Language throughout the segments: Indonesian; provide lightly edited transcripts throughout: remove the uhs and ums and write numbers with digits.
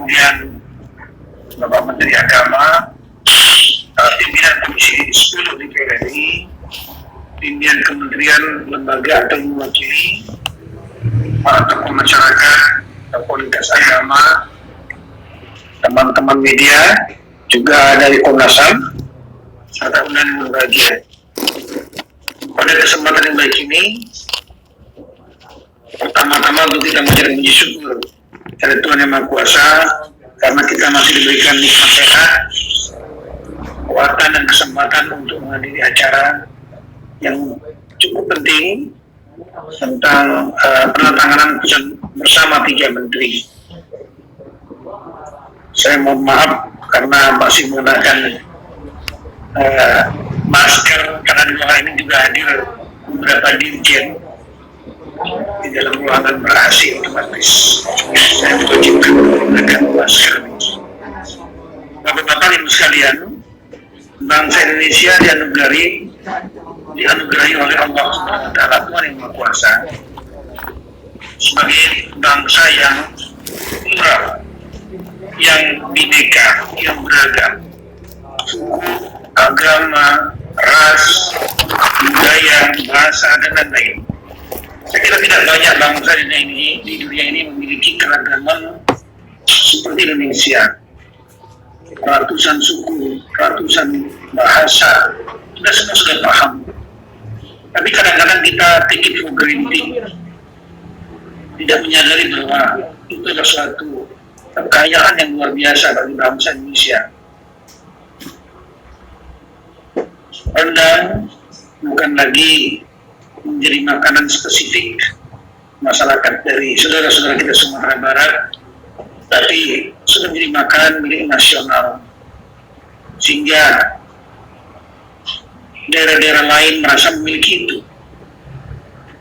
kemudian Bapak Menteri Agama, pimpinan Komisi 10 DPR RI, pimpinan kementerian lembaga atau mewakili, para tokoh masyarakat, tokoh lintas agama, teman-teman media, juga dari Komnas HAM, serta undangan berbahagia. Pada kesempatan yang baik ini, pertama-tama untuk kita mengucapkan puji syukur kepada Tuhan Yang Maha Kuasa, karena kita masih diberikan nikmat sehat, kekuatan dan kesempatan untuk menghadiri acara yang cukup penting tentang penandatanganan putusan bersama 3 menteri. Saya mohon maaf karena masih menggunakan masker, karena di ruangan ini juga hadir beberapa dirjen di dalam ruangan ber-AC otomatis. Saya wajibkan menggunakan masker. Bapak-bapak ibu sekalian, bangsa Indonesia dianugerahi oleh Allah Subhanahu wa Ta'ala, Tuhan Yang Maha Kuasa, sebagai bangsa yang plural, yang bineka, yang beragam, suku, agama, ras, budaya, bahasa, dan lain-lain. Saya kira tidak banyak bangsa di dunia ini memiliki keragaman seperti Indonesia. Ratusan suku, ratusan bahasa, kita semua sudah paham. Tapi kadang-kadang kita take it for granted, tidak menyadari bahwa itu adalah suatu kekayaan yang luar biasa bagi bangsa Indonesia. Rendang bukan lagi menjadi makanan spesifik masyarakat dari saudara-saudara kita Sumatera Barat, tapi sudah menjadi makanan milik nasional, sehingga daerah-daerah lain merasa memiliki itu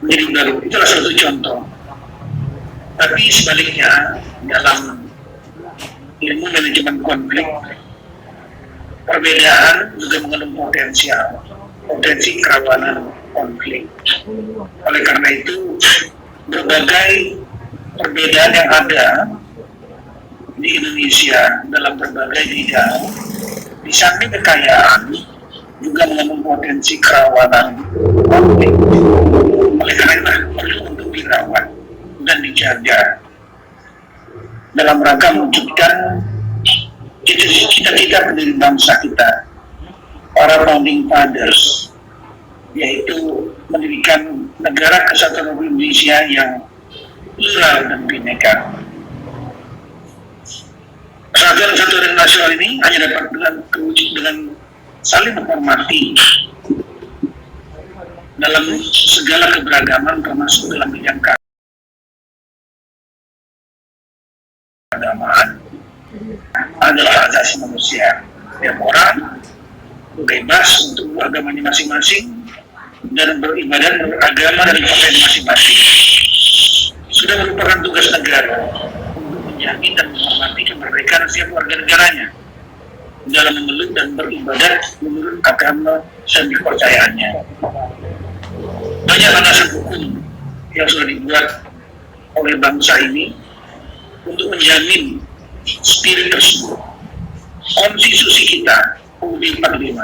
menjadi baru. Itulah satu contoh. Tapi sebaliknya, dalam ilmu manajemen konflik, perbedaan juga mengandung potensi kerawanan konflik. Oleh karena itu, berbagai perbedaan yang ada di Indonesia dalam berbagai bidang, di samping kekayaan, juga mengandung potensi kerawanan konflik. Oleh karena itu, perlu untuk dirawat dan dijaga dalam rangka mewujudkan cita-cita pendiri bangsa kita, para founding fathers, yaitu mendirikan negara kesatuan Republik Indonesia yang plural dan bineka. Kesatuan nasional ini hanya dapat terwujud dengan saling menghormati dalam segala keberagaman, termasuk dalam bidang keagamaan. Adalah hak asasi manusia. Setiap orang bebas untuk agamanya masing-masing dan beribadah beragama dari pakaian masing-masing. Sudah merupakan tugas negara untuk menjamin dan menghormati kemerdekaan setiap warga negaranya dalam memeluk dan beribadah menurut agama dan kepercayaannya. Banyak landasan hukum yang sudah dibuat oleh bangsa ini untuk menjamin spirit tersebut. Konstitusi kita UUD 45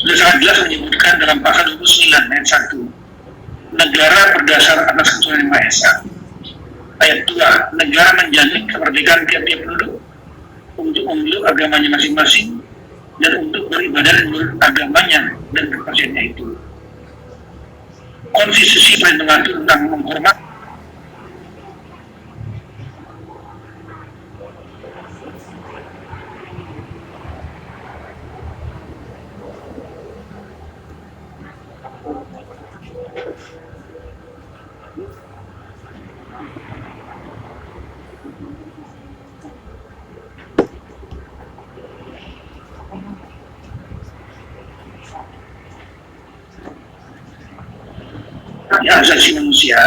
sudah sangat jelas menyebutkan dalam pasal 29 ayat 1, negara berdasar atas ketuhanan Yang Maha Esa. Ayat 2, negara menjamin kemerdekaan tiap-tiap penduduk untuk memeluk agamanya masing-masing dan untuk beribadah menurut agamanya dan kepercayaannya itu. Konstitusi telah mengatur tentang menghormati hak asasi manusia.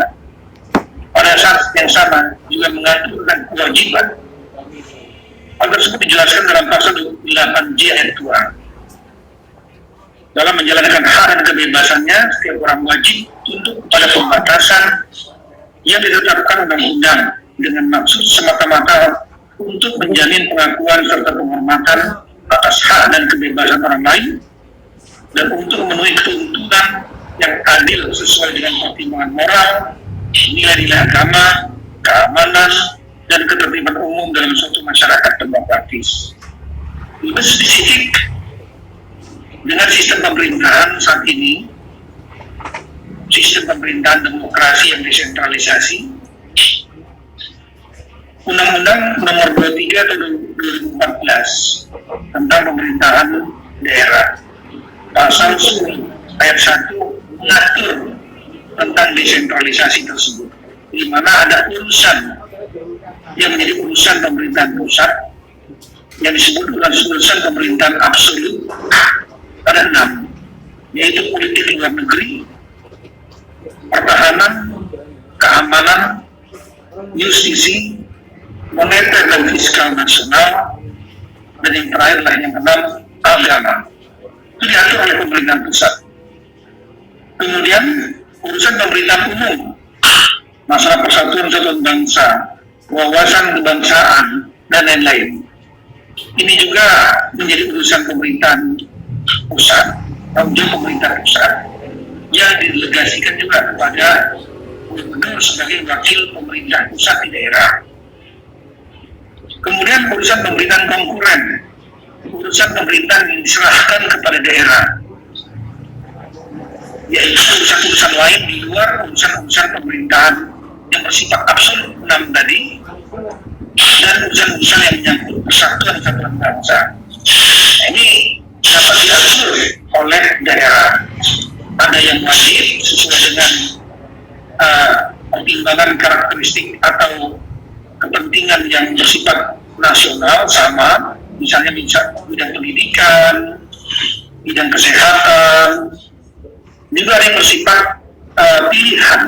Pada saat yang sama juga mengatur tentang kewajiban. Hal tersebut dijelaskan dalam pasal 8J ayat 2. Dalam menjalankan hak dan kebebasannya, setiap orang wajib tunduk pada pembatasan yang ditetapkan undang-undang dengan maksud semata-mata untuk menjamin pengakuan serta penghormatan atas hak dan kebebasan orang lain, dan untuk memenuhi ketuntunan yang adil sesuai dengan pertimbangan moral, nilai-nilai agama, keamanan, dan ketertiban umum dalam suatu masyarakat demokratis. Lebih spesifik, dengan sistem pemerintahan saat ini, sistem pemerintahan demokrasi yang desentralisasi, Undang-Undang Nomor 23 tahun 2014 tentang pemerintahan daerah, pasal 10 ayat 1 mengatur tentang desentralisasi tersebut, di mana ada urusan yang menjadi urusan pemerintahan pusat yang disebut dengan urusan pemerintahan absolut. Ada 6, yaitu politik luar negeri, pertahanan, keamanan, justisi, moneter dan fiskal nasional, dan yang terakhir adalah yang keenam, agama. Itu diatur oleh pemerintahan pusat. Kemudian urusan pemerintahan umum, masalah persatuan satuan bangsa, wawasan kebangsaan, dan lain-lain. Ini juga menjadi urusan pemerintahan pusat, tanggung jawab pemerintah pusat, yang didelegasikan juga kepada gubernur sebagai wakil pemerintah pusat di daerah. Kemudian urusan pemerintahan konkuren, urusan pemerintahan yang diserahkan kepada daerah, yaitu urusan-urusan lain di luar urusan-urusan pemerintahan yang bersifat absolut 6 tadi, dan urusan-urusan yang menyangkut persatuan satuan bangsa. Ini dapat diatur oleh daerah. Ada yang wajib sesuai dengan pertimbangan karakteristik atau kepentingan yang bersifat nasional sama, misalnya bidang pendidikan, bidang kesehatan. Juga ada yang bersifat pilihan,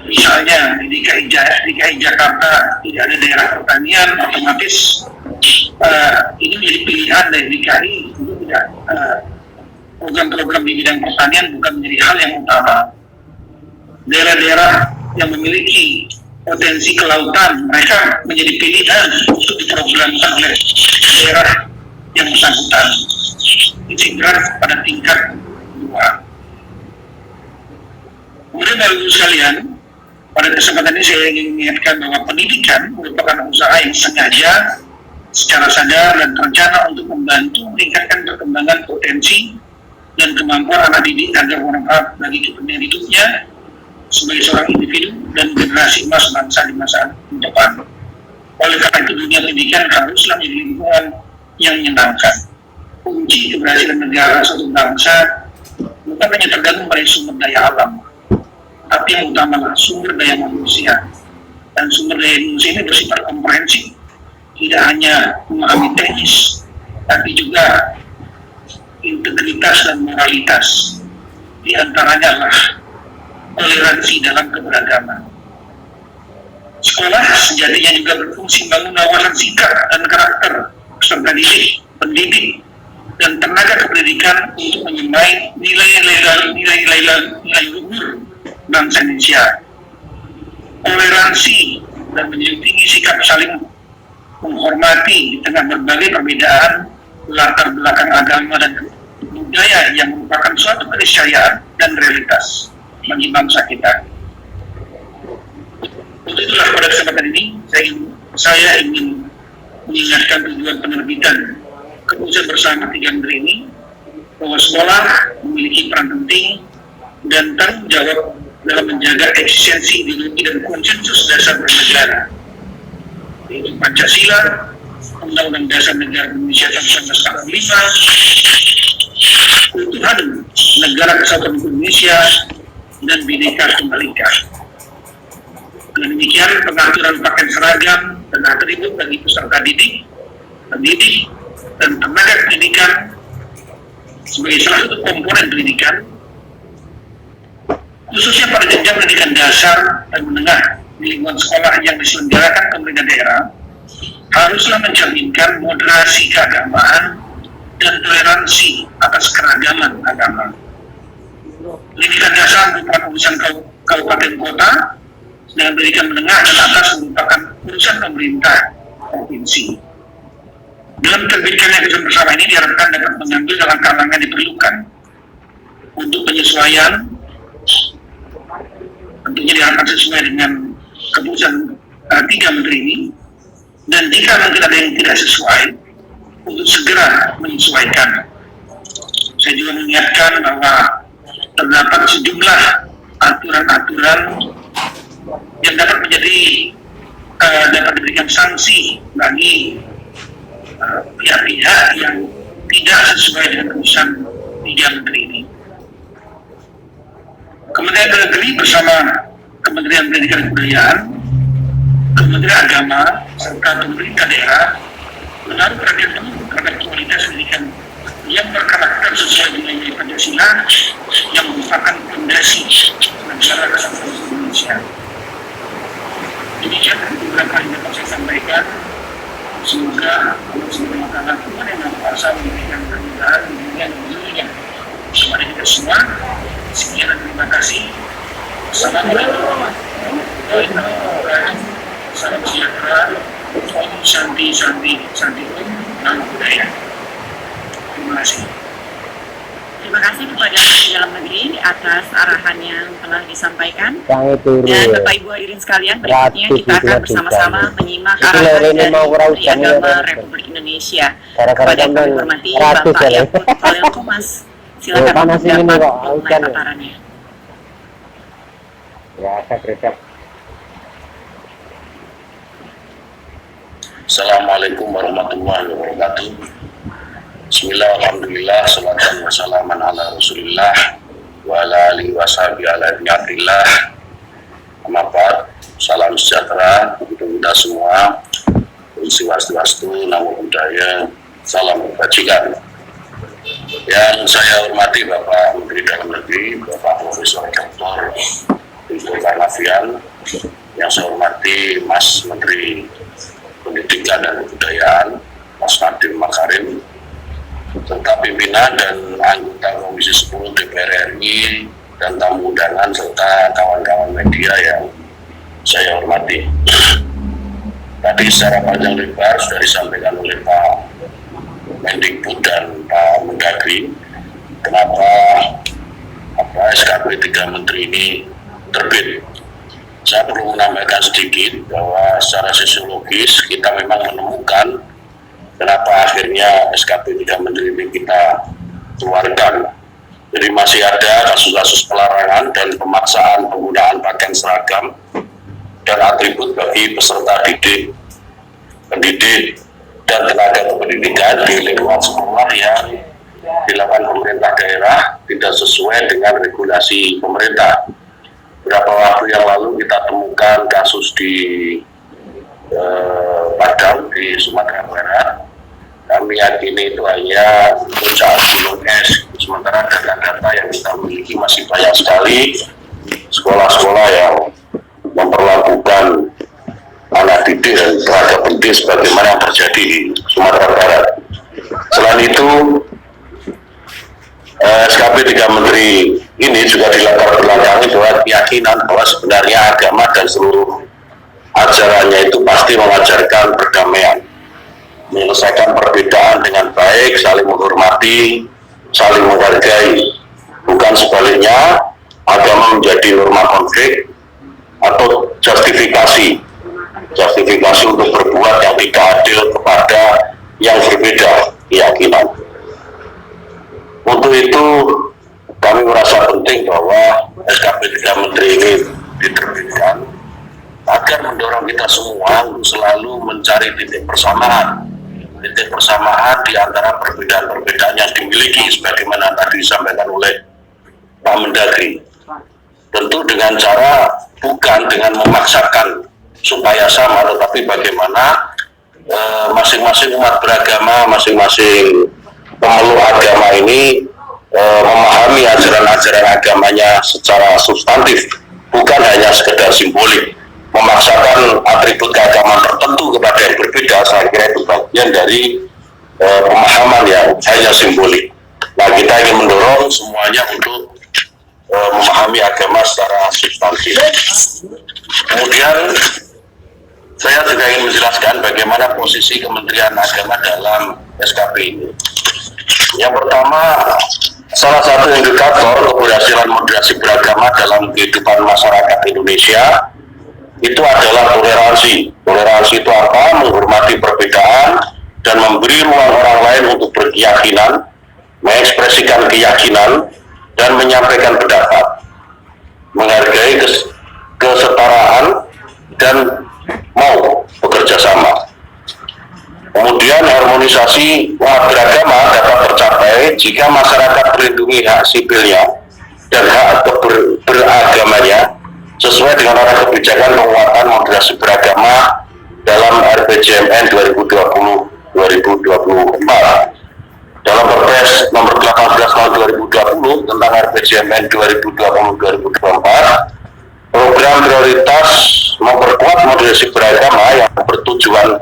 misalnya di DKI Jakarta tidak ada daerah pertanian, otomatis ini menjadi pilihan dari DKI itu tidak program-program di bidang pertanian bukan menjadi hal yang utama. Daerah-daerah yang memiliki potensi kelautan, mereka menjadi pilihan untuk diprogramkan oleh daerah yang bersangkutan. Itu pada tingkat 2. Kemudian dari sekalian, pada kesempatan ini saya ingin mengingatkan bahwa pendidikan merupakan usaha yang sengaja, secara sadar dan terencana untuk membantu meningkatkan perkembangan potensi dan kemampuan anak didik agar bermanfaat bagi kepentingan hidupnya sebagai seorang individu dan generasi emas bangsa di masa depan. Oleh karena itu, dunia pendidikan haruslah menjadi lingkungan yang menyenangkan. Kunci keberhasilan negara suatu bangsa bukan hanya tergantung pada sumber daya alam, tapi yang utama sumber daya manusia. Dan sumber daya manusia ini bersifat komprehensif, tidak hanya memahami teknis, tapi juga integritas dan moralitas. Di antaranya adalah toleransi dalam keberagaman. Sekolah sejatinya juga berfungsi membangun wawasan sikap dan karakter peserta didik, pendidik, dan tenaga kependidikan untuk menyemai nilai-nilai luhur bangsa Indonesia. Toleransi dan menjunjung tinggi sikap saling menghormati di tengah berbagai perbedaan latar belakang agama dan budaya yang merupakan suatu keniscayaan dan realitas bagi bangsa kita. Untuk itulah pada kesempatan ini saya ingin mengingatkan tujuan penerbitan keputusan bersama 3 Menteri ini, bahwa sekolah memiliki peran penting dan tanggung jawab dalam menjaga eksistensi ideologi dan konsensus dasar bernegara, yaitu Pancasila, Undang-Undang Dasar Negara Indonesia tahun 1945, keutuhan Negara Kesatuan Indonesia, dan Bhinneka Tunggal Ika. Dengan demikian, pengaturan pakaian seragam dan atribut bagi peserta didik, pendidik, dan tenaga pendidikan sebagai salah satu komponen pendidikan, khususnya pada jenjang pendidikan dasar dan menengah di lingkungan sekolah yang diselenggarakan pemerintah daerah, haruslah mencerminkan moderasi keagamaan dan toleransi atas keragaman agama. Pendidikan dasar merupakan urusan kabupaten kota, dan pendidikan menengah dan atas merupakan urusan pemerintah provinsi. Dalam terbitkannya keputusan bersama ini diharapkan dapat mengambil langkah-langkah yang diperlukan untuk penyesuaian, tentunya diharapkan sesuai dengan keputusan 3 menteri ini, dan jika mungkin ada yang tidak sesuai, untuk segera menyesuaikan. Saya juga mengingatkan bahwa terdapat sejumlah aturan-aturan yang dapat dapat diberikan sanksi bagi pihak-pihak yang tidak sesuai dengan keputusan 3 menteri ini. Kementerian Negeri bersama Kementerian Pendidikan dan Kebudayaan, Kementerian Agama, serta pemerintah daerah menaruh perhatian penuh terhadap kualitas pendidikan yang berkarakter sesuai dengan nilai Pancasila yang merupakan fondasi negara kesatuan Indonesia. Demikian beberapa yang dapat saya sampaikan. Semoga Allah Subhanahu wa Ta'ala Tuhan yang Maha Kuasa memberikan kemudahan di dunia dan di dunia kepada kita semua. Sekian dan terima kasih. Assalamualaikum warahmatullahi wabarakatuh. Salam sejahtera. Om Santi Santi Santi Om Namo Buddhaya. Terima kasih. Terima kasih kepada Menteri Dalam Negeri atas arahan yang telah disampaikan. Dan Bapak Ibu hadirin sekalian, berikutnya kita akan bersama-sama menyimak arahan dari Menteri Agama Republik Indonesia. Kepada yang kami hormati Bapak Yakut Khalil Qomas. Silakan untuk dapat memulai paparannya. Ya, saya Assalamualaikum warahmatullahi wabarakatuh. Bismillah, alhamdulillah, salatan wassalaman ala rasulillah wa ala alihi wa sahbihi ala ni'atillah. Amabat, salam sejahtera untuk kita semua. Swastiastu, Namo Buddhaya, salam kebajikan. Yang saya hormati Bapak Menteri Dalam Negeri, Bapak Profesor Dr. Tito Karnavian. Yang saya hormati Mas Menteri Pendidikan dan Kebudayaan, Mas Nadiem Makarim, serta pimpinan dan anggota Komisi 10 DPR RI dan tamu undangan serta kawan-kawan media yang saya hormati. Tadi secara panjang lebar sudah disampaikan oleh Pak Mendikbud dan Pak Mendagri kenapa SKP 3 Menteri ini terbit. Saya perlu menambahkan sedikit bahwa secara sosiologis kita memang menemukan kenapa akhirnya SKP 3 Menteri ini kita keluarkan. Jadi masih ada kasus-kasus pelarangan dan pemaksaan penggunaan pakaian seragam dan atribut bagi peserta didik, pendidik, dan tenaga kependidikan di lingkungan sekolah yang dilakukan pemerintah daerah tidak sesuai dengan regulasi pemerintah. Beberapa waktu yang lalu kita temukan kasus di Padang di Sumatera Barat. Kami yakini itu hanya puncak gunung es. Sementara data-data yang kita miliki masih banyak sekali sekolah-sekolah yang memperlakukan anak didik dan tenaga pendidik sebagaimana yang terjadi di Sumatera Barat. Selain itu, SKP 3 Menteri ini juga dilatar belakangi bahwa keyakinan bahwa sebenarnya agama dan seluruh ajarannya itu pasti mengajarkan perdamaian, menyelesaikan perbedaan dengan baik, saling menghormati, saling menghargai. Bukan sebaliknya, agama menjadi norma konflik atau justifikasi untuk berbuat yang tidak adil kepada yang berbeda keyakinan. Untuk itu kami merasa penting bahwa SKP 3 Menteri ini diterbitkan agar mendorong kita semua untuk selalu mencari titik persamaan di antara perbedaan-perbedaan yang dimiliki sebagaimana tadi disampaikan oleh Pak Mendagri. Tentu dengan cara bukan dengan memaksakan supaya sama, tetapi bagaimana masing-masing umat beragama, masing-masing pemeluk agama ini memahami ajaran-ajaran agamanya secara substantif, bukan hanya sekedar simbolik. Memaksakan atribut keagamaan tertentu kepada yang berbeda, saya kira itu bagian dari pemahaman yang hanya simbolik. Nah, kita ingin mendorong semuanya untuk memahami agama secara substantif. Kemudian saya juga ingin menjelaskan bagaimana posisi Kementerian Agama dalam SKP ini. Yang pertama, salah satu indikator keberhasilan moderasi beragama dalam kehidupan masyarakat Indonesia itu adalah toleransi. Toleransi itu apa? Menghormati perbedaan dan memberi ruang orang lain untuk berkeyakinan, mengekspresikan keyakinan, dan menyampaikan pendapat, menghargai kesetaraan, dan mau bekerja sama. Kemudian harmonisasi umat beragama dapat tercapai jika masyarakat melindungi hak sipilnya dan hak beragamanya sesuai dengan arah kebijakan penguatan moderasi beragama dalam RPJMN 2020-2024. Dalam Perpres nomor 18 tahun 2020 tentang RPJMN 2020-2024, program prioritas memperkuat moderasi beragama yang bertujuan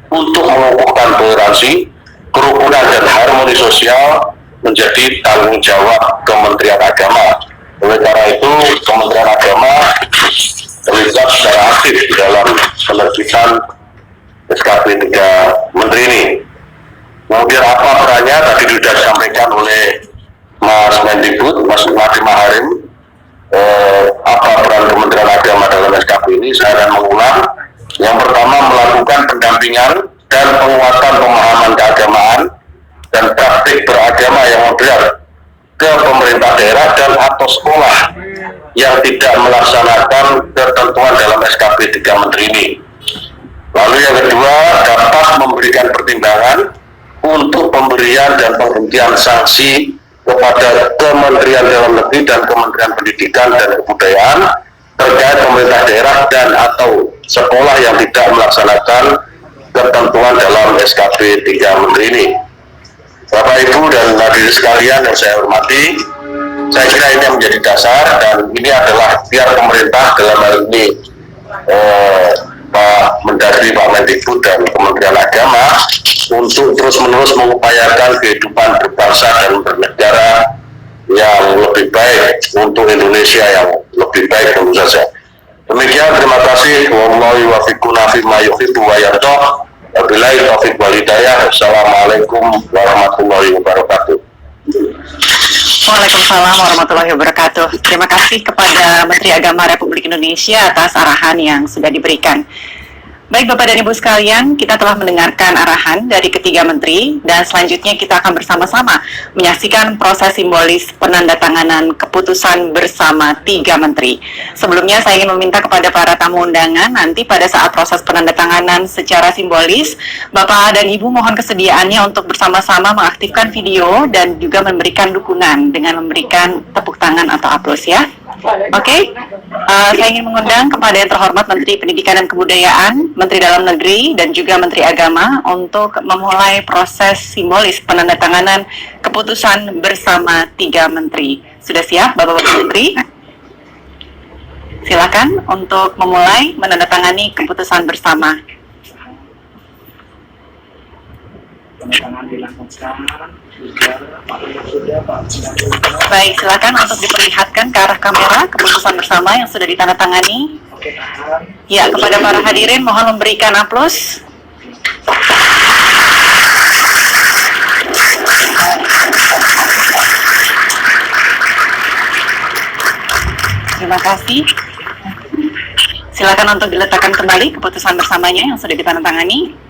untuk mengukuhkan toleransi, kerukunan, dan harmoni sosial menjadi tanggung jawab Kementerian Agama. Oleh karena itu, Kementerian Agama terlibat secara aktif di dalam penerbitan SKP 3 Menteri ini. Kemudian apa perannya tadi sudah disampaikan oleh Mas Mendikbud, Mas Nadiem Makarim. Apa peran Kementerian Agama dalam SKP ini? Saya akan mengulang. Yang pertama, melakukan pendampingan dan penguatan pemahaman keagamaan dan praktik beragama yang moderat ke pemerintah daerah dan atau sekolah yang tidak melaksanakan ketentuan dalam SKP 3 Menteri ini. Lalu yang kedua, dapat memberikan pertimbangan untuk pemberian dan penghentian sanksi kepada Kementerian Dalam Negeri dan Kementerian Pendidikan dan Kebudayaan terkait pemerintah daerah dan atau sekolah yang tidak melaksanakan ketentuan dalam SKP 3 Menteri ini. Bapak Ibu dan hadirin sekalian yang saya hormati, saya kira ini yang menjadi dasar dan ini adalah ikhtiar pemerintah dalam hal ini Pak Mendagri, Pak Mendikbud dan Kementerian Agama untuk terus-menerus mengupayakan kehidupan berbangsa dan bernegara yang lebih baik untuk Indonesia yang lebih baik tentu saja. Demikian, terima kasih. Wallahi wa fiquna fima yuhibbu wa yardah. Wabillahi taufiq wal hidayah. Assalamualaikum warahmatullahi wabarakatuh. Waalaikumsalam warahmatullahi wabarakatuh. Terima kasih kepada Menteri Agama Republik Indonesia atas arahan yang sudah diberikan. Baik Bapak dan Ibu sekalian, kita telah mendengarkan arahan dari ketiga menteri dan selanjutnya kita akan bersama-sama menyaksikan proses simbolis penandatanganan keputusan bersama tiga menteri. Sebelumnya saya ingin meminta kepada para tamu undangan nanti pada saat proses penandatanganan secara simbolis, Bapak dan Ibu mohon kesediaannya untuk bersama-sama mengaktifkan video dan juga memberikan dukungan dengan memberikan tepuk tangan atau aplaus ya. Oke, saya ingin mengundang kepada yang terhormat Menteri Pendidikan dan Kebudayaan, Menteri Dalam Negeri, dan juga Menteri Agama untuk memulai proses simbolis penandatanganan keputusan bersama tiga menteri. Sudah siap, Bapak-Bapak Menteri? Silakan untuk memulai menandatangani keputusan bersama. Baik, silakan untuk diperlihatkan ke arah kamera keputusan bersama yang sudah ditandatangani. Ya, kepada para hadirin mohon memberikan aplaus. Terima kasih. Silakan untuk diletakkan kembali keputusan bersamanya yang sudah ditandatangani.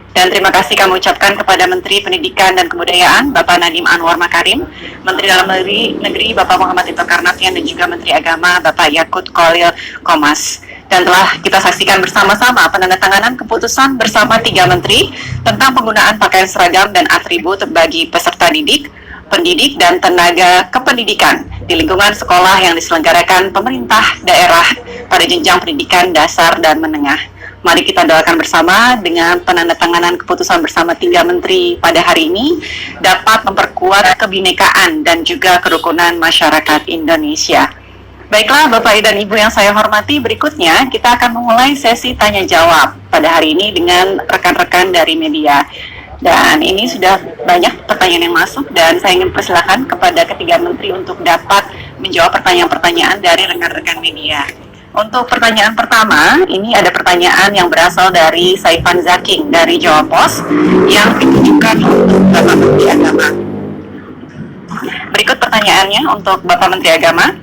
Dan terima kasih kami ucapkan kepada Menteri Pendidikan dan Kebudayaan, Bapak Nadiem Anwar Makarim, Menteri Dalam Negeri, Bapak Muhammad Tito Karnavian, dan juga Menteri Agama, Bapak Yakut Khalil Qomas. Dan telah kita saksikan bersama-sama penandatanganan keputusan bersama tiga menteri tentang penggunaan pakaian seragam dan atribut bagi peserta didik, pendidik, dan tenaga kependidikan di lingkungan sekolah yang diselenggarakan pemerintah daerah pada jenjang pendidikan dasar dan menengah. Mari kita doakan bersama dengan penandatanganan keputusan bersama tiga menteri pada hari ini dapat memperkuat kebinekaan dan juga kerukunan masyarakat Indonesia. Baiklah Bapak dan Ibu yang saya hormati, berikutnya kita akan memulai sesi tanya jawab pada hari ini dengan rekan-rekan dari media. Dan ini sudah banyak pertanyaan yang masuk dan saya ingin persilakan kepada ketiga menteri untuk dapat menjawab pertanyaan-pertanyaan dari rekan-rekan media. Untuk pertanyaan pertama, ini ada pertanyaan yang berasal dari Saifan Zaking dari Jawa Pos yang ditujukan untuk Bapak Menteri Agama. Berikut pertanyaannya untuk Bapak Menteri Agama.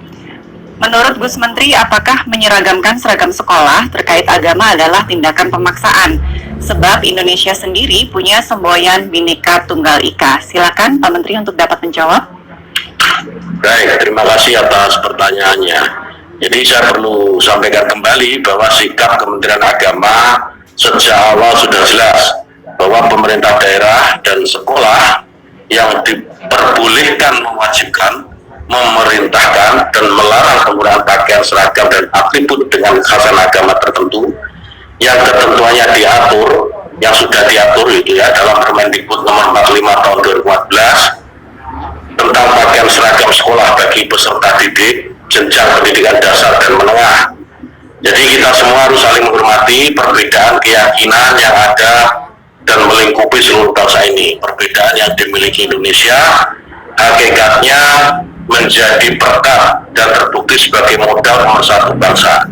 Menurut Gus Menteri, apakah menyeragamkan seragam sekolah terkait agama adalah tindakan pemaksaan? Sebab Indonesia sendiri punya semboyan Bhinneka Tunggal Ika. Silakan Pak Menteri untuk dapat menjawab. Baik, terima kasih atas pertanyaannya. Jadi saya perlu sampaikan kembali bahwa sikap Kementerian Agama sejak awal sudah jelas bahwa pemerintah daerah dan sekolah yang diperbolehkan mewajibkan, memerintahkan dan melarang penggunaan pakaian seragam dan atribut dengan kekhasan agama tertentu yang ketentuannya diatur, yang sudah diatur itu ya dalam Permendikbud nomor 45 tahun 2014 tentang pakaian seragam sekolah bagi peserta didik jenjang pendidikan dasar dan menengah. Jadi kita semua harus saling menghormati perbedaan keyakinan yang ada dan melingkupi seluruh bangsa ini. Perbedaan yang dimiliki Indonesia hakikatnya menjadi berkat dan terbukti sebagai modal pemersatu bangsa.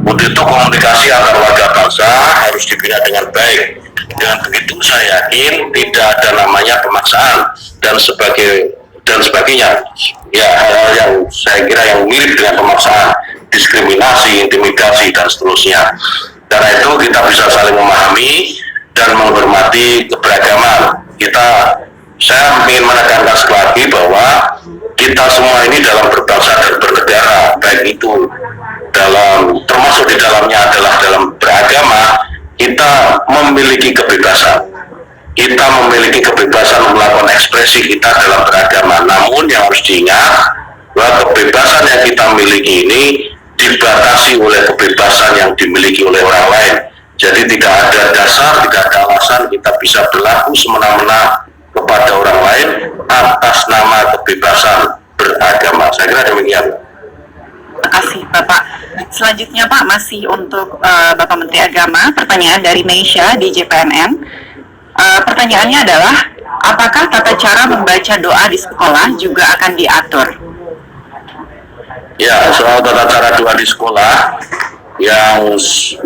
Untuk itu komunikasi antar warga bangsa harus dibina dengan baik. Dengan begitu saya yakin tidak ada namanya pemaksaan dan sebagainya. Ya, hal-hal yang saya kira yang mirip dengan pemaksaan, diskriminasi, intimidasi dan seterusnya. Karena itu kita bisa saling memahami dan menghormati keberagaman. Saya ingin menekankan sekali lagi bahwa kita semua ini dalam berbangsa dan bernegara, baik itu termasuk di dalamnya adalah dalam beragama, kita memiliki kebebasan. Kita memiliki kebebasan melakukan ekspresi kita dalam beragama. Namun yang harus diingat bahwa kebebasan yang kita miliki ini dibatasi oleh kebebasan yang dimiliki oleh orang lain. Jadi tidak ada dasar, tidak ada alasan kita bisa berlaku semena-mena kepada orang lain atas nama kebebasan beragama. Saya kira demikian. Terima kasih Bapak. Selanjutnya Pak, masih untuk Bapak Menteri Agama, pertanyaan dari Meisha di JPNN. Pertanyaannya adalah, apakah tata cara membaca doa di sekolah juga akan diatur? Ya, soal tata cara doa di sekolah, yang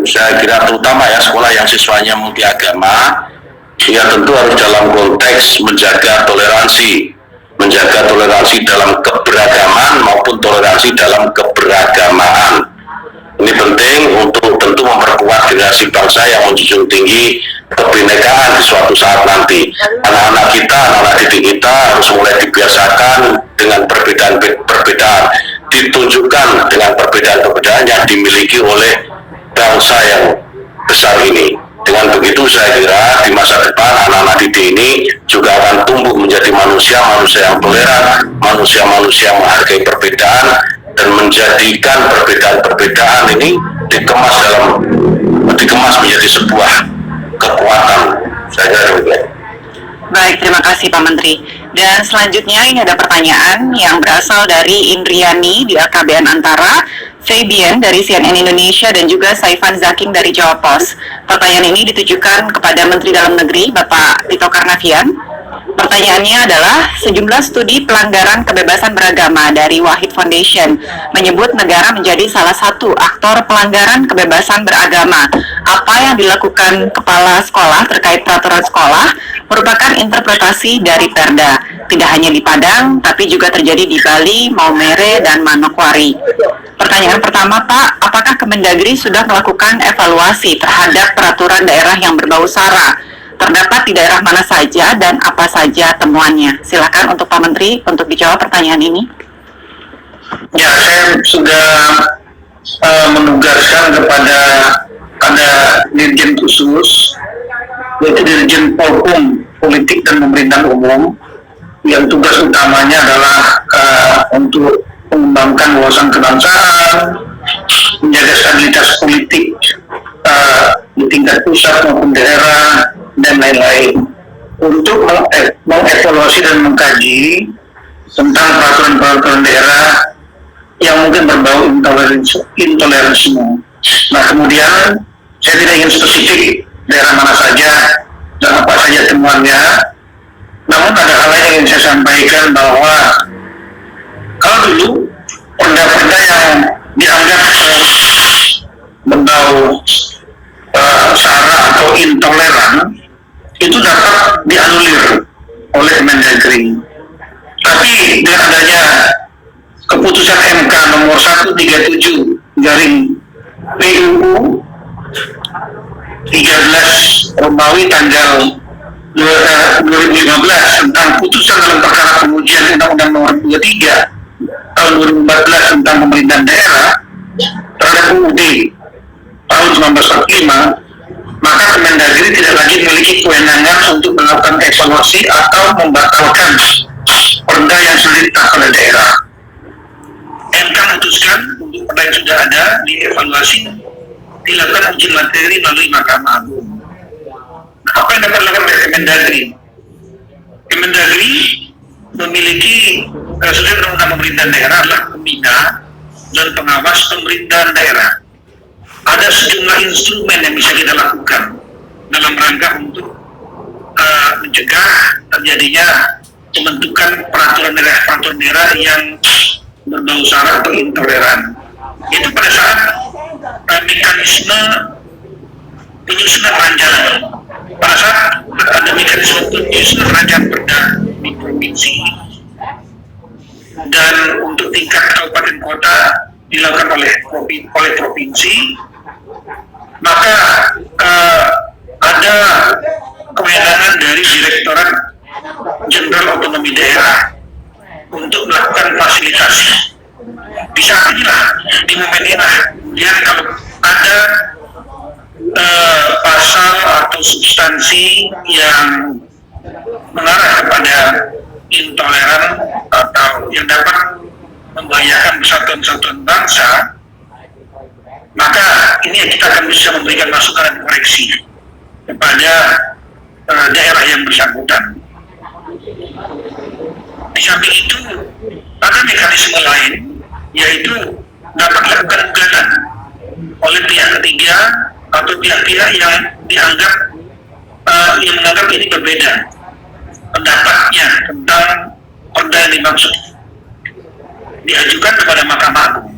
saya kira terutama ya sekolah yang siswanya multi agama, ya tentu harus dalam konteks menjaga toleransi dalam keberagaman maupun toleransi dalam keberagamaan. Ini penting untuk tentu memperkuat generasi bangsa yang menjunjung tinggi kebinekaan di suatu saat nanti. Anak-anak didik kita harus mulai dibiasakan dengan perbedaan, ditunjukkan dengan perbedaan yang dimiliki oleh bangsa yang besar ini. Dengan begitu saya kira di masa depan anak-anak didik ini juga akan tumbuh menjadi manusia yang toleran, manusia yang menghargai perbedaan dan menjadikan perbedaan ini dikemas menjadi sebuah kekuatan. Saya kira demikian. Baik, terima kasih Pak Menteri. Dan selanjutnya ini ada pertanyaan yang berasal dari Indriani di AKBN Antara, Fabian dari CNN Indonesia, dan juga Saifan Zaking dari Jawa Pos. Pertanyaan ini ditujukan kepada Menteri Dalam Negeri, Bapak Tito Karnavian. Pertanyaannya adalah, sejumlah studi pelanggaran kebebasan beragama dari Wahid Foundation menyebut negara menjadi salah satu aktor pelanggaran kebebasan beragama. Apa yang dilakukan kepala sekolah terkait peraturan sekolah merupakan interpretasi dari Perda. Tidak hanya di Padang, tapi juga terjadi di Bali, Maumere, dan Manokwari. Pertanyaan pertama, Pak, apakah Kemendagri sudah melakukan evaluasi terhadap peraturan daerah yang berbau SARA? Terdapat di daerah mana saja dan apa saja temuannya? Silakan untuk Pak Menteri untuk dijawab pertanyaan ini. Ya, saya sudah menugaskan kepada dirjen khusus, yaitu Dirjen Polhum, Politik dan Pemerintahan Umum, yang tugas utamanya adalah untuk mengembangkan wawasan kebangsaan, menjaga stabilitas politik di tingkat pusat maupun daerah, dan lain-lain, untuk mengevaluasi dan mengkaji tentang peraturan-peraturan daerah yang mungkin berbau intoleransi. Nah, kemudian saya tidak ingin spesifik daerah mana saja dan apa saja temuannya, namun ada hal yang ingin saya sampaikan bahwa kalau dulu perda-perda yang dianggap berbau sara atau intoleran itu dapat dianulir oleh Mendagri. Tapi dengan adanya keputusan MK nomor 137 garing PUU 13 Romawi tanggal 2015 tentang putusan dalam perkara pengujian Undang-Undang nomor 23 tahun 2014 tentang pemerintahan daerah terhadap UUD tahun 1945, maka Kemendagri tidak lagi memiliki kewenangan untuk melakukan evaluasi atau membatalkan perda yang sudah ditetapkan oleh daerah. MK memutuskan untuk perda yang sudah ada dievaluasi dilakukan uji materi melalui Mahkamah Agung. Nah, apa yang dapat dilakukan oleh Kemendagri? Kemendagri memiliki sesuai undang-undang pemerintahan daerah adalah pembina dan pengawas pemerintahan daerah. Ada sejumlah instrumen yang bisa kita lakukan dalam rangka untuk mencegah terjadinya pembentukan peraturan daerah yang berbau sara atau intoleran. Itu pada saat mekanisme penyusunan rancangan, pada saat ada mekanisme penyusunan rancangan perda di provinsi dan untuk tingkat kabupaten kota dilakukan oleh provinsi, maka ada kewenangan dari Direktorat Jenderal Otonomi Daerah untuk melakukan fasilitasi. Bisa inilah di momen inilah kemudian kalau ada pasal atau substansi yang mengarah kepada intoleran atau yang dapat membahayakan persatuan bangsa, maka ini kita akan bisa memberikan masukan dan koreksi kepada daerah yang bersangkutan. Di samping itu ada mekanisme lain, yaitu dapat dilakukan gugatan oleh pihak ketiga atau pihak-pihak yang dianggap yang menganggap ini berbeda pendapatnya tentang perda yang dimaksud, diajukan kepada Mahkamah Agung.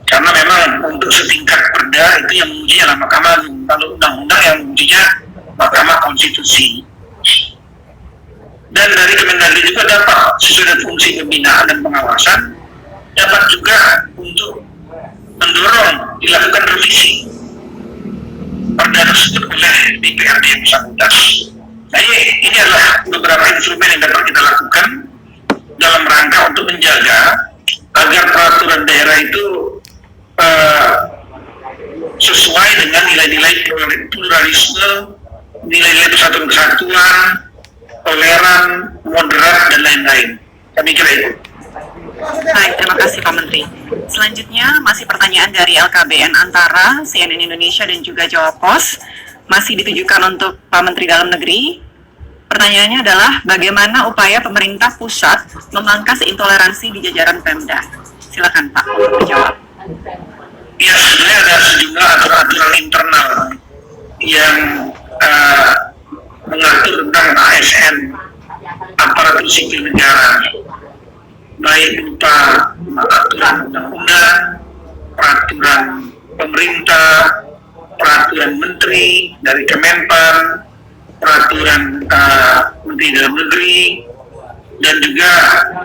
Karena memang untuk setingkat perda itu yang menguji adalah Mahkamah Agung, kalau undang-undang yang mengujinya Mahkamah Konstitusi. Dan dari Kemendagri juga dapat sesuai dengan fungsi pembinaan dan pengawasan, dapat juga untuk mendorong dilakukan revisi perda tersebut oleh DPRD yang bersangkutan. Nah, ini adalah beberapa instrumen yang dapat kita lakukan dalam rangka untuk menjaga agar peraturan daerah itu sesuai dengan nilai-nilai pluralisme, nilai-nilai persatuan kesatuan, toleran, moderat, dan lain-lain. Kami kira itu. Baik, terima kasih Pak Menteri. Selanjutnya masih pertanyaan dari LKBN Antara, CNN Indonesia dan juga Jawa Pos. Masih ditujukan untuk Pak Menteri Dalam Negeri. Pertanyaannya adalah bagaimana upaya pemerintah pusat memangkas intoleransi di jajaran Pemda? Silakan Pak untuk menjawab. Ya, sebenarnya ada sejumlah aturan internal yang mengatur tentang ASN, aparatur sipil negara, baik berupa aturan undang-undang, peraturan pemerintah, peraturan menteri dari Kemenpan, peraturan Menteri Dalam Negeri, dan juga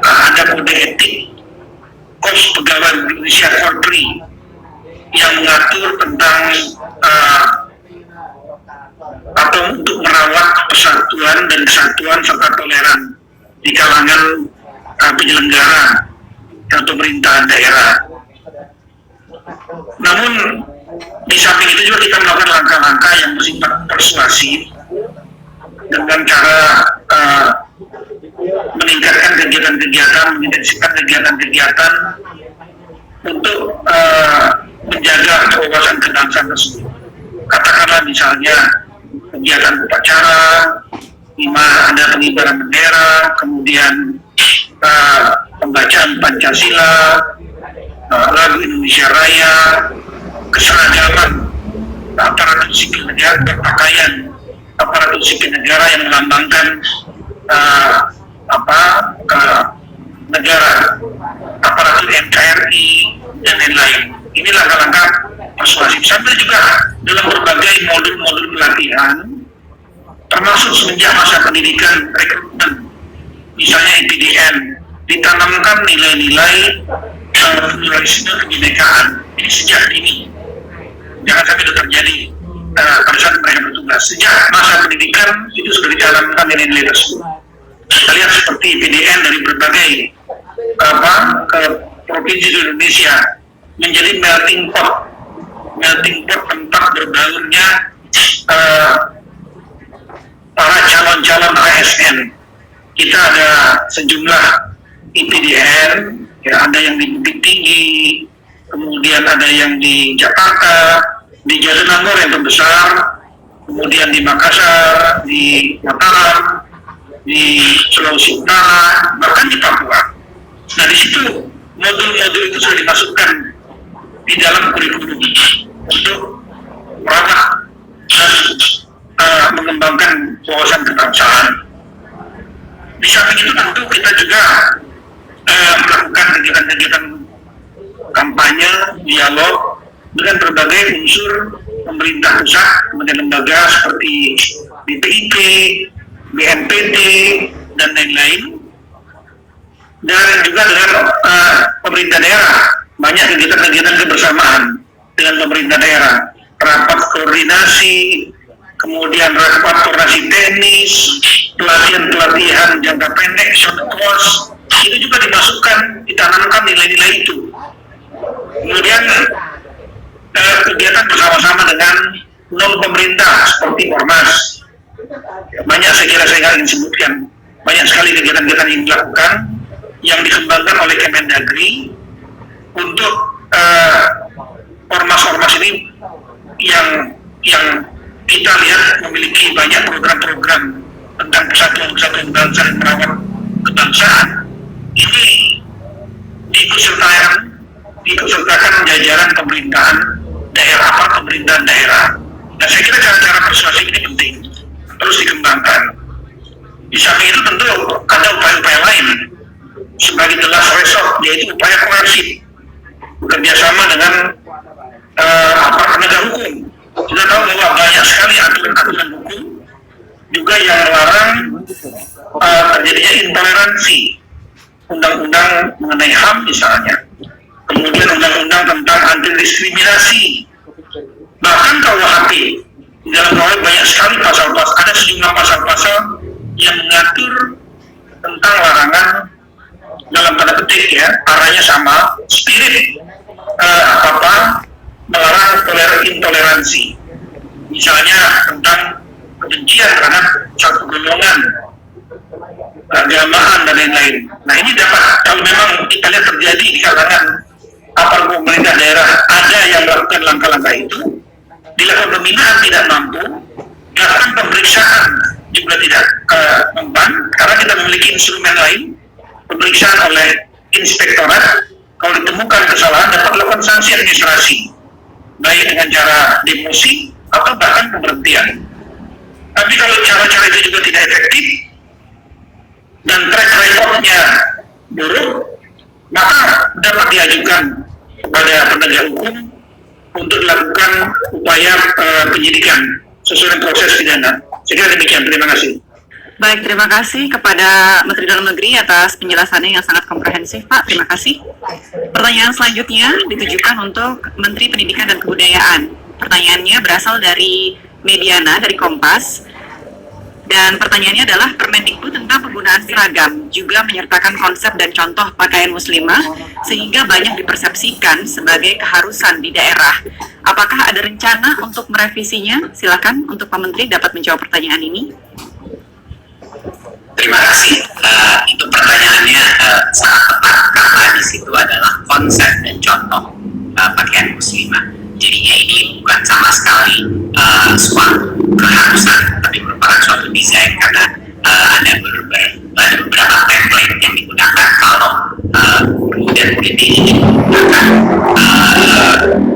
ada kode etik Kos Pegawai Indonesia Korpri yang mengatur tentang atau untuk merawat persatuan dan kesatuan serta toleran di kalangan penyelenggara dan pemerintahan daerah. Namun di samping itu juga kita melakukan langkah-langkah yang bersifat persuasif dengan cara meningkatkan kegiatan-kegiatan, mengintensifkan kegiatan-kegiatan untuk menjaga kebebasan kebangsaan tersebut. Katakanlah misalnya kegiatan upacara, ada pengibaran bendera, kemudian pembacaan Pancasila, lagu Indonesia Raya, keseragaman aparatur sipil negara, berpakaian aparatur sipil negara yang melambangkan negara, aparatur NKRI dan lain-lain. Ini langkah-langkah persuasif. Sampai juga dalam berbagai modul-modul pelatihan, termasuk semenjak masa pendidikan rekrutmen, misalnya IPDN, ditanamkan nilai-nilai pluralisme kebinekaan. Ini sejak dini. Jangan sampai itu terjadi pada saat mereka bertugas. Sejak masa pendidikan itu sudah ditanamkan nilai-nilai tersebut. Kita lihat seperti IPDN dari berbagai provinsi di Indonesia menjadi melting pot tempat berbaurnya para calon-calon ASN. Kita ada sejumlah IPDN, ya, ada yang di Bukit Tinggi, kemudian ada yang di Jakarta, di Jatinangor yang terbesar, kemudian di Makassar, di Mataram, di Sulawesi Utara, bahkan di Papua. Nah, di situ modul-modul itu sudah dimasukkan di dalam kurikulum untuk merawat dan mengembangkan wawasan kebangsaan. Di samping itu tentu kita juga melakukan kegiatan-kegiatan kampanye, dialog dengan berbagai unsur pemerintah pusat, kemudian lembaga seperti BPIP, BNPT, dan lain-lain, dan juga dengan pemerintah daerah. Banyak kegiatan-kegiatan kebersamaan dengan pemerintah daerah, rapat koordinasi, kemudian rapat koordinasi teknis, pelatihan-pelatihan jangka pendek, short course, itu juga dimasukkan, ditanamkan nilai-nilai itu. Kemudian kegiatan bersama-sama dengan non pemerintah seperti Ormas. Banyak saya ingin sebutkan, banyak sekali kegiatan-kegiatan yang dilakukan, yang dikembangkan oleh Kemendagri untuk ormas-ormas ini yang kita lihat memiliki banyak program-program tentang persatuan bangsa dan merawat kebangsaan. Ini diikutsertakan jajaran pemerintahan daerah. Dan saya kira cara-cara persuasif ini penting, terus dikembangkan. Di samping itu tentu ada upaya-upaya lain sebagai the last resort, yaitu upaya koerasif, bekerjasama dengan penegak hukum. Kita tahu bahwa banyak sekali aturan-aturan hukum juga yang melarang terjadinya intoleransi. Undang-undang mengenai HAM misalnya, kemudian undang-undang tentang anti diskriminasi, bahkan KUHP. Di dalam KUHP banyak sekali pasal-pasal, ada sejumlah pasal-pasal yang mengatur tentang larangan, dalam tanda petik ya, arahnya sama, spirit melarang intoleransi, misalnya tentang kebencian terhadap satu golongan, keagamaan dan lain-lain. Nah, ini dapat, kalau memang kita lihat terjadi di kalangan aparat pemerintah daerah ada yang melakukan langkah-langkah itu, dilakukan pembinaan tidak mampu, dilakukan pemeriksaan juga tidak mempan, karena kita memiliki instrumen lain, pemeriksaan oleh inspektorat. Kalau ditemukan kesalahan dapat melakukan sanksi administrasi, baik dengan cara demosi atau bahkan pemberhentian. Tapi kalau cara-cara itu juga tidak efektif dan track record-nya buruk, maka dapat diajukan kepada penegak hukum untuk dilakukan upaya penyidikan sesuai dengan proses pidana. Saya kira demikian. Terima kasih. Baik, terima kasih kepada Menteri Dalam Negeri atas penjelasannya yang sangat komprehensif, Pak. Terima kasih. Pertanyaan selanjutnya ditujukan untuk Menteri Pendidikan dan Kebudayaan. Pertanyaannya berasal dari Mediana, dari Kompas. Dan pertanyaannya adalah Permendikbud tentang penggunaan seragam juga menyertakan konsep dan contoh pakaian muslimah sehingga banyak dipersepsikan sebagai keharusan di daerah. Apakah ada rencana untuk merevisinya? Silakan untuk Pak Menteri dapat menjawab pertanyaan ini. Terima kasih. Itu pertanyaannya sangat tepat karena di situ adalah konsep dan contoh pakaian muslimah. Jadinya ini bukan sama sekali suatu keharusan, tapi merupakan suatu desain karena ada beberapa template yang digunakan kalau kemudian ini menggunakan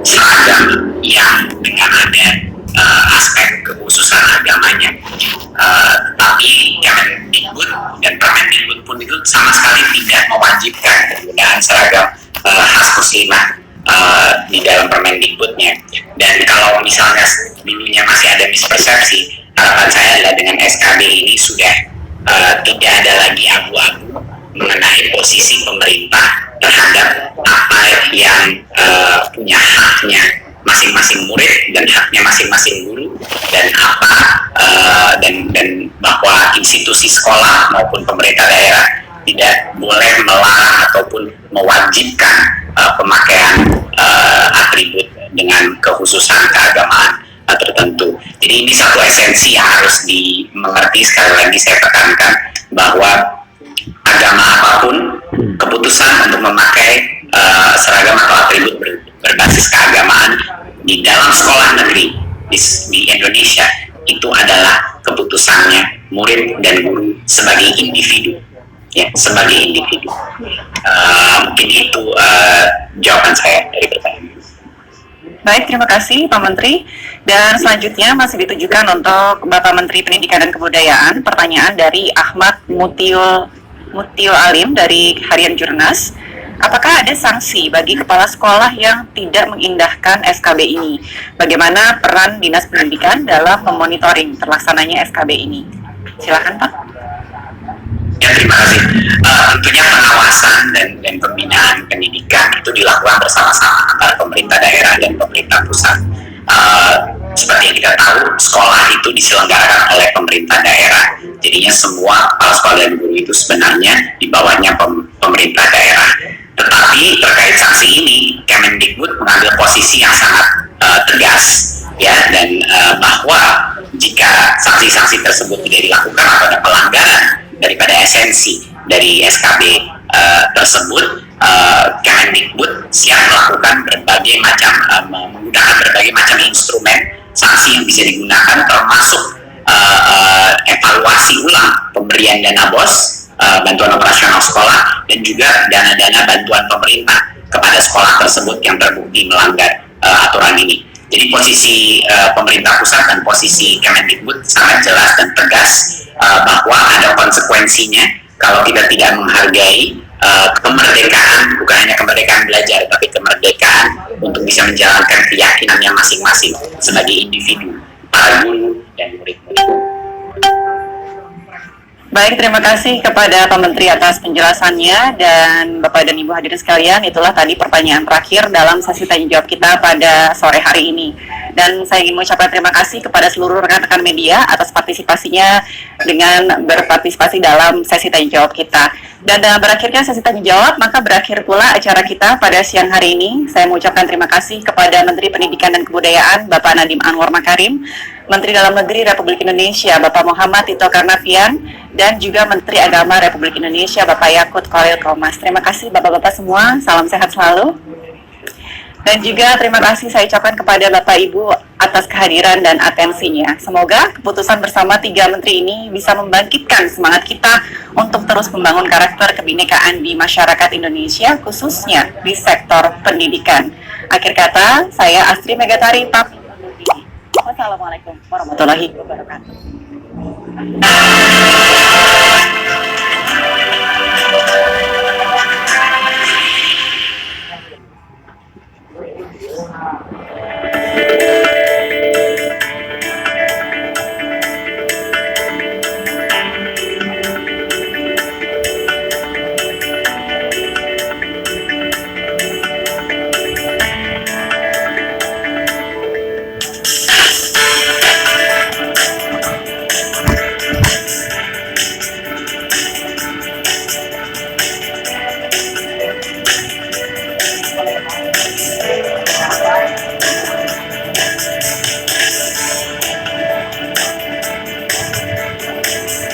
seragam yang dengan ada aspek kekhususan agamanya. Tapi Kemendikbud dan Permendikbud pun itu sama sekali tidak mewajibkan penggunaan seragam khas muslimah di dalam Permendikbudnya. Dan kalau misalnya dulunya masih ada mispersepsi, harapan saya adalah dengan SKB ini sudah tidak ada lagi abu-abu mengenai posisi pemerintah terhadap apa yang punya haknya masing-masing murid dan haknya masing-masing guru, dan apa dan bahwa institusi sekolah maupun pemerintah daerah tidak boleh melarang ataupun mewajibkan pemakaian atribut dengan kekhususan keagamaan tertentu. Jadi ini satu esensi yang harus dimengerti. Sekali lagi saya tekankan bahwa agama apapun, keputusan untuk memakai seragam atau atribut berbasis keagamaan di dalam sekolah negeri di Indonesia itu adalah keputusannya murid dan guru sebagai individu, ya, sebagai individu. Mungkin itu jawaban saya dari pertanyaan. Baik, terima kasih Pak Menteri. Dan selanjutnya masih ditujukan untuk Bapak Menteri Pendidikan dan Kebudayaan. Pertanyaan dari Ahmad Mutio Alim dari Harian Jurnas. Apakah ada sanksi bagi kepala sekolah yang tidak mengindahkan SKB ini? Bagaimana peran Dinas Pendidikan dalam memonitoring terlaksananya SKB ini? Silakan Pak. Ya, terima kasih. Tentunya pengawasan dan pembinaan pendidikan itu dilakukan bersama-sama antara pemerintah daerah dan pemerintah pusat. Seperti yang kita tahu, sekolah itu diselenggarakan oleh pemerintah daerah. Jadinya semua kepala sekolah dan guru itu sebenarnya di bawahnya pemerintah daerah. Tetapi terkait sanksi ini, Kemendikbud mengambil posisi yang sangat tegas, ya, dan bahwa jika sanksi-sanksi tersebut tidak dilakukan atau ada pelanggaran daripada esensi dari SKB tersebut, Kemendikbud siap melakukan berbagai macam menggunakan berbagai macam instrumen sanksi yang bisa digunakan, termasuk evaluasi ulang pemberian dana BOS, bantuan operasional sekolah, dan juga dana-dana bantuan pemerintah kepada sekolah tersebut yang terbukti melanggar aturan ini. Jadi posisi pemerintah pusat dan posisi Kemendikbud sangat jelas dan tegas bahwa ada konsekuensinya kalau kita tidak menghargai kemerdekaan, bukan hanya kemerdekaan belajar, tapi kemerdekaan untuk bisa menjalankan keyakinannya masing-masing sebagai individu, para guru dan murid-murid. Baik, terima kasih kepada Pak Menteri atas penjelasannya. Dan Bapak dan Ibu hadirin sekalian, itulah tadi pertanyaan terakhir dalam sesi tanya jawab kita pada sore hari ini. Dan saya ingin mengucapkan terima kasih kepada seluruh rekan-rekan media atas partisipasinya dengan berpartisipasi dalam sesi tanya jawab kita. Dan dengan berakhirnya sesi tanya jawab, maka berakhir pula acara kita pada siang hari ini. Saya mengucapkan terima kasih kepada Menteri Pendidikan dan Kebudayaan Bapak Nadiem Anwar Makarim, Menteri Dalam Negeri Republik Indonesia Bapak Muhammad Tito Karnavian, dan juga Menteri Agama Republik Indonesia Bapak Yakut Khalil Qomas. Terima kasih Bapak-Bapak semua, salam sehat selalu. Dan juga terima kasih saya ucapkan kepada Bapak Ibu atas kehadiran dan atensinya. Semoga keputusan bersama 3 menteri ini bisa membangkitkan semangat kita untuk terus membangun karakter kebinekaan di masyarakat Indonesia, khususnya di sektor pendidikan. Akhir kata, saya Astri Megatari, Pak. Wassalamualaikum warahmatullahi wabarakatuh.